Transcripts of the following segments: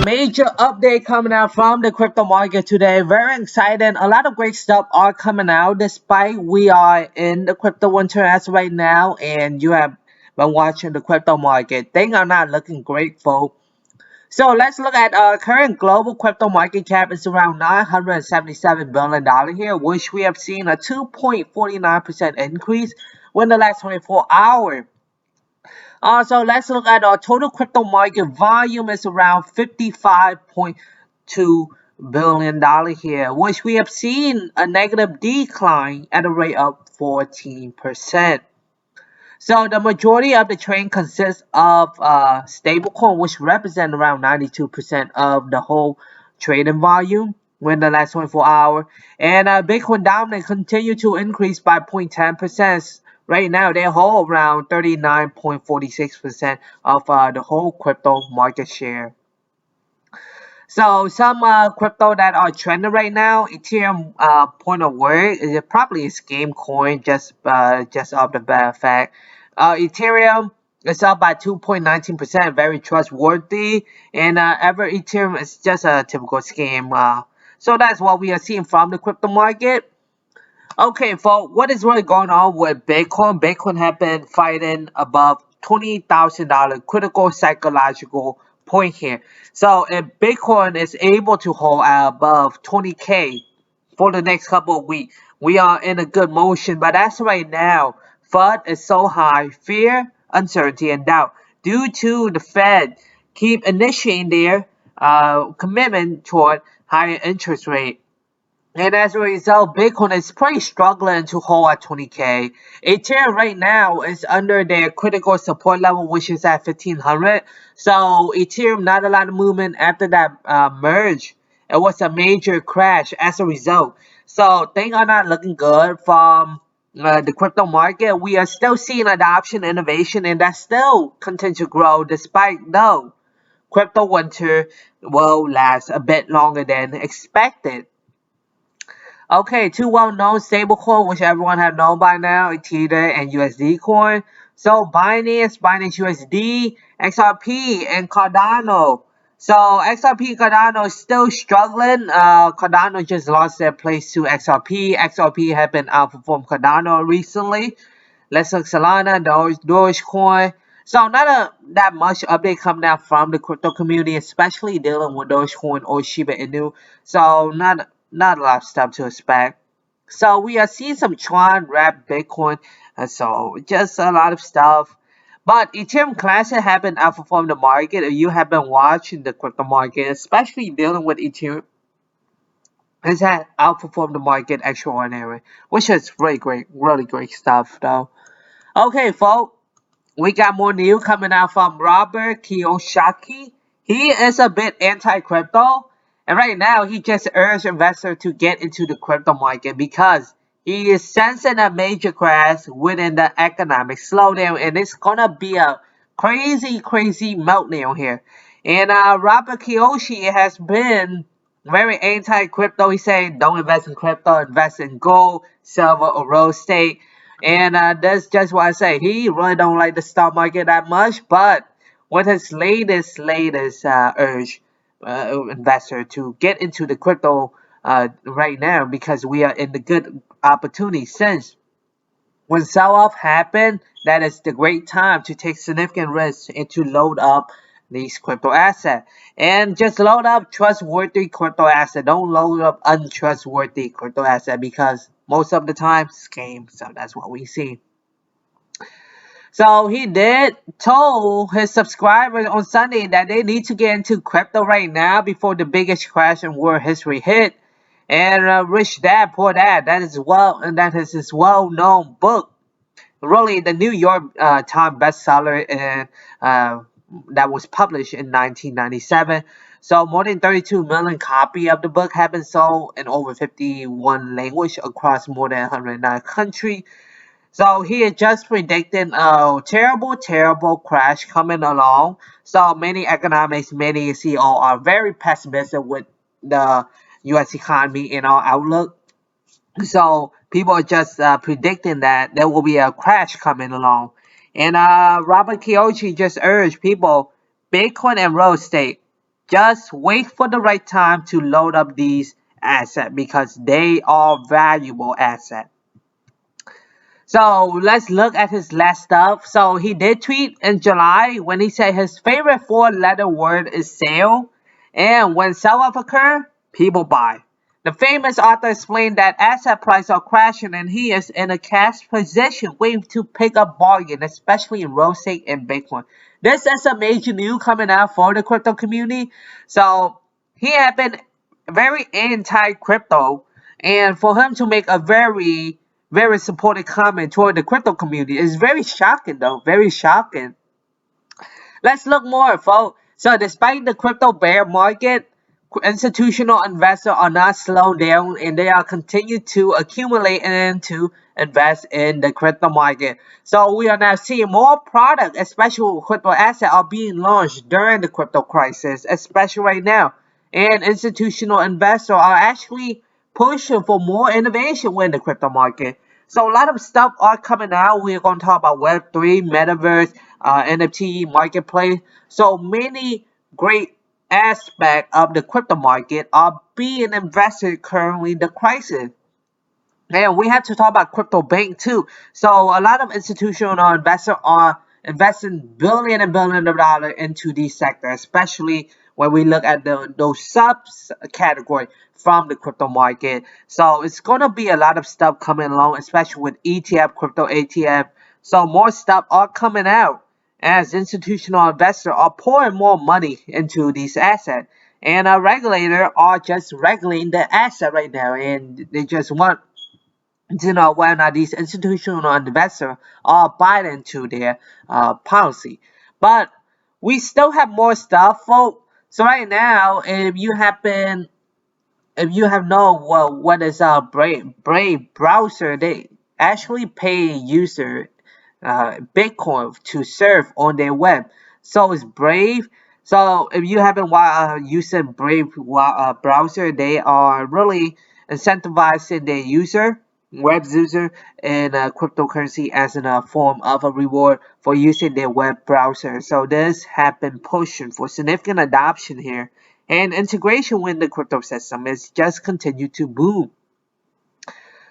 Major update coming out from the crypto market today. Very exciting. A lot of great stuff are coming out despite we are in the crypto winter as right now and you have been watching the crypto market. Things are not looking great, folks. So let's look at current global crypto market cap is around $977 billion here, which we have seen a 2.49% increase within the last 24 hours. Also, let's look at our total crypto market volume is around $55.2 billion here, which we have seen a negative decline at a rate of 14%. So the majority of the trade consists of stablecoin, which represent around 92% of the whole trading volume within the last 24 hours. And Bitcoin dominance continue to increase by 0.10%. Right now, they hold around 39.46% of the whole crypto market share. So some crypto that are trending right now, Ethereum point of word is probably a scam coin just off the bad fact. Ethereum is up by 2.19%, very trustworthy, and ever Ethereum is just a typical scam. So that's what we are seeing from the crypto market. Okay, folks, what is really going on with Bitcoin? Bitcoin have been fighting above $20,000 critical psychological point here. So if Bitcoin is able to hold above 20K for the next couple of weeks, we are in a good motion. But as right now, FUD is so high, fear, uncertainty, and doubt due to the Fed keep initiating their commitment toward higher interest rate. And as a result, Bitcoin is pretty struggling to hold at 20K. Ethereum right now is under their critical support level, which is at 1500. So Ethereum, not a lot of movement after that merge. It was a major crash as a result. So things are not looking good from the crypto market. We are still seeing adoption, innovation, and that still continue to grow despite though crypto winter will last a bit longer than expected. Okay, two well-known stablecoin, which everyone have known by now, Ether and USD coin. So Binance, Binance USD, XRP, and Cardano. So XRP Cardano is still struggling. Cardano just lost their place to XRP. XRP have been outperformed Cardano recently. Let's look Solana, Dogecoin. So not that much update coming out from the crypto community, especially dealing with Dogecoin or Shiba Inu. So not a lot of stuff to expect. So we are seeing some Tron, Wrap, Bitcoin, and so just a lot of stuff. But Ethereum Classic have been outperforming the market. If you have been watching the crypto market, especially dealing with Ethereum, has had outperformed the market extraordinary, which is really great stuff though. Okay, folks. We got more news coming out from Robert Kiyosaki. He is a bit anti-crypto. And right now, he just urged investors to get into the crypto market because he is sensing a major crash within the economic slowdown. And it's going to be a crazy meltdown here. And Robert Kiyosaki has been very anti-crypto. He's saying don't invest in crypto, invest in gold, silver, or real estate. And that's just what I say. He really don't like the stock market that much, but with his latest urge, investor to get into the crypto right now because we are in the good opportunity since when sell-off happen, that is the great time to take significant risks and to load up these crypto assets. And just load up trustworthy crypto asset. Don't load up untrustworthy crypto asset because most of the time scam. So that's what we see. So he did told his subscribers on Sunday that they need to get into crypto right now before the biggest crash in world history hit. And Rich Dad Poor Dad, that is his well-known book. Really, the New York Times bestseller, and that was published in 1997. So more than 32 million copies of the book have been sold in over 51 languages across more than 109 countries. So he is just predicting a terrible crash coming along. So many economists, many CEO are very pessimistic with the U.S. economy and our outlook. So people are just predicting that there will be a crash coming along. And Robert Kiyosaki just urged people, Bitcoin and real estate. Just wait for the right time to load up these assets because they are valuable assets. So let's look at his last stuff. So he did tweet in July when he said his favorite four-letter word is sale. And when sell-off occur, people buy. The famous author explained that asset prices are crashing and he is in a cash position waiting to pick up bargain, especially in real estate and Bitcoin. This is a major news coming out for the crypto community. So he had been very anti-crypto, and for him to make a very supportive comment toward the crypto community is very shocking, though. Very shocking. Let's look more, folks. So, despite the crypto bear market, institutional investors are not slowing down and they are continue to accumulate and to invest in the crypto market. So, we are now seeing more products, especially crypto assets, are being launched during the crypto crisis, especially right now. And institutional investors are actually pushing for more innovation within the crypto market. So a lot of stuff are coming out. We're going to talk about Web3, Metaverse, NFT, Marketplace. So many great aspects of the crypto market are being invested currently in the crisis. And we have to talk about crypto bank too. So a lot of institutional investors are investing billion and billion of dollars into these sectors, especially when we look at those subs category from the crypto market. So it's gonna be a lot of stuff coming along, especially with ETF, crypto ATF. So more stuff are coming out as institutional investors are pouring more money into these assets. And a regulator are just regulating the asset right now, and they just want to know whether or not these institutional investors are buying into their policy. But we still have more stuff, folks. So right now, if you have known what is a Brave browser, they actually pay user Bitcoin to surf on their web. So it's Brave. So if you haven't using Brave browser, they are really incentivizing their web user, in cryptocurrency as in a form of a reward for using their web browser. So this has been pushing for significant adoption here, and integration with the crypto system is just continue to boom.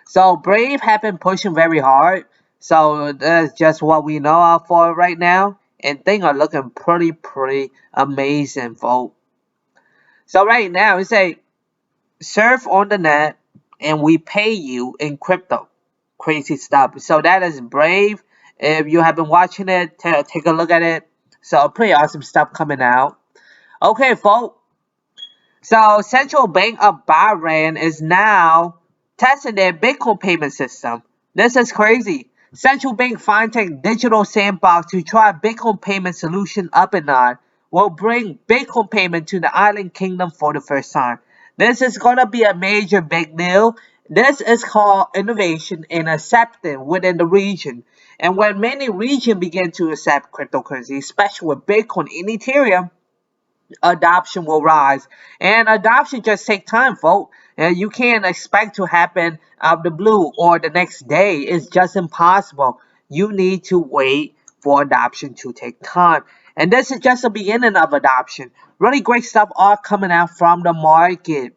So Brave have been pushing very hard. So that's just what we know of for right now. And things are looking pretty amazing, folks. So right now it's a surf on the net and we pay you in crypto. Crazy stuff. So that is Brave. If you have been watching it, take a look at it. So pretty awesome stuff coming out. Okay, folks. So Central Bank of Bahrain is now testing their Bitcoin payment system. This is crazy. Central Bank FinTech Digital Sandbox to try Bitcoin payment solution up and on will bring Bitcoin payment to the island kingdom for the first time. This is gonna be a major big deal. This is called innovation and acceptance within the region. And when many regions begin to accept cryptocurrency, especially with Bitcoin and Ethereum, adoption will rise. And adoption just take time, folks. And you can't expect to happen out of the blue or the next day. It's just impossible. You need to wait for adoption to take time. And this is just the beginning of adoption. Really great stuff are coming out from the market.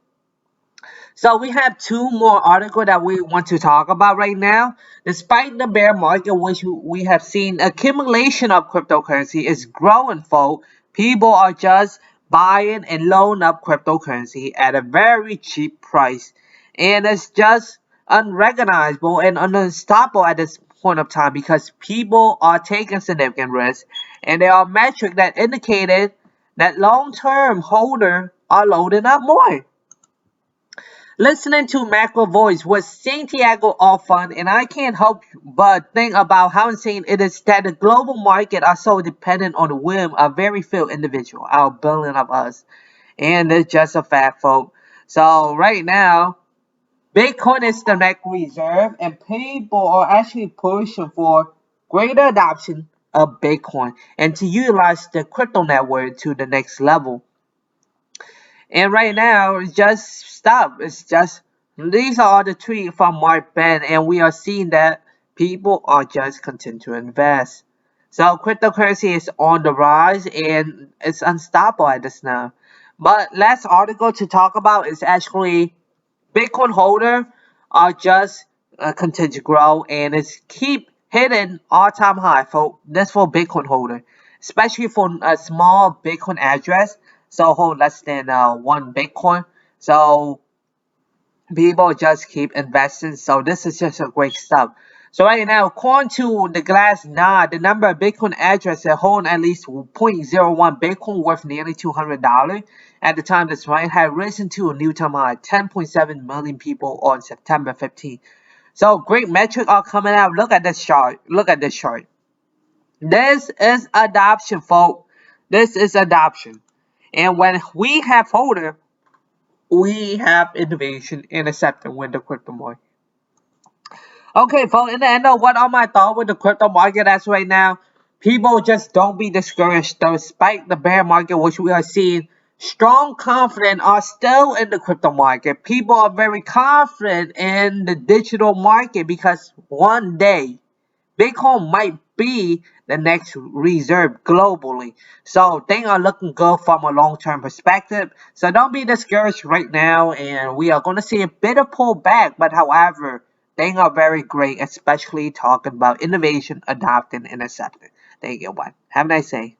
So we have two more articles that we want to talk about right now. Despite the bear market, which we have seen, accumulation of cryptocurrency is growing, folks. People are just buying and loan up cryptocurrency at a very cheap price. And it's just unrecognizable and unstoppable at this point of time because people are taking significant risks. And there are metrics that indicated that long-term holders are loading up more. Listening to Macro Voice was Santiago all fun, and I can't help but think about how insane it is that the global market are so dependent on the whim of very few individuals, out of billion of us. And it's just a fact, folks. So right now, Bitcoin is the next reserve, and people are actually pushing for greater adoption of Bitcoin and to utilize the crypto network to the next level. And right now, it's just stop. It's just these are the tweets from Mark Ben, and we are seeing that people are just continue to invest. So cryptocurrency is on the rise, and it's unstoppable at this now. But last article to talk about is actually Bitcoin holder are just continue to grow and it's keep hitting all-time high for this for Bitcoin holder, especially for a small Bitcoin address. So hold less than 1 Bitcoin. So people just keep investing. So this is just a great stuff. So right now, according to the Glassnode, the number of Bitcoin addresses that hold at least zero point zero 0.01 Bitcoin worth nearly $200 at the time this right had risen to a new time high, 10.7 million people on September 15th. So great metrics are coming out. Look at this chart. Look at this chart. This is adoption, folks. This is adoption. And when we have holder, we have innovation and acceptance with the crypto market. Okay, folks, in the end of what are my thoughts with the crypto market as right now? People just don't be discouraged despite the bear market which we are seeing. Strong confidence are still in the crypto market. People are very confident in the digital market because one day Bitcoin might be the next reserve globally. So things are looking good from a long-term perspective. So don't be discouraged right now. And we are going to see a bit of pullback. But however, things are very great, especially talking about innovation, adopting, and accepting. Thank you, one. Have a nice day.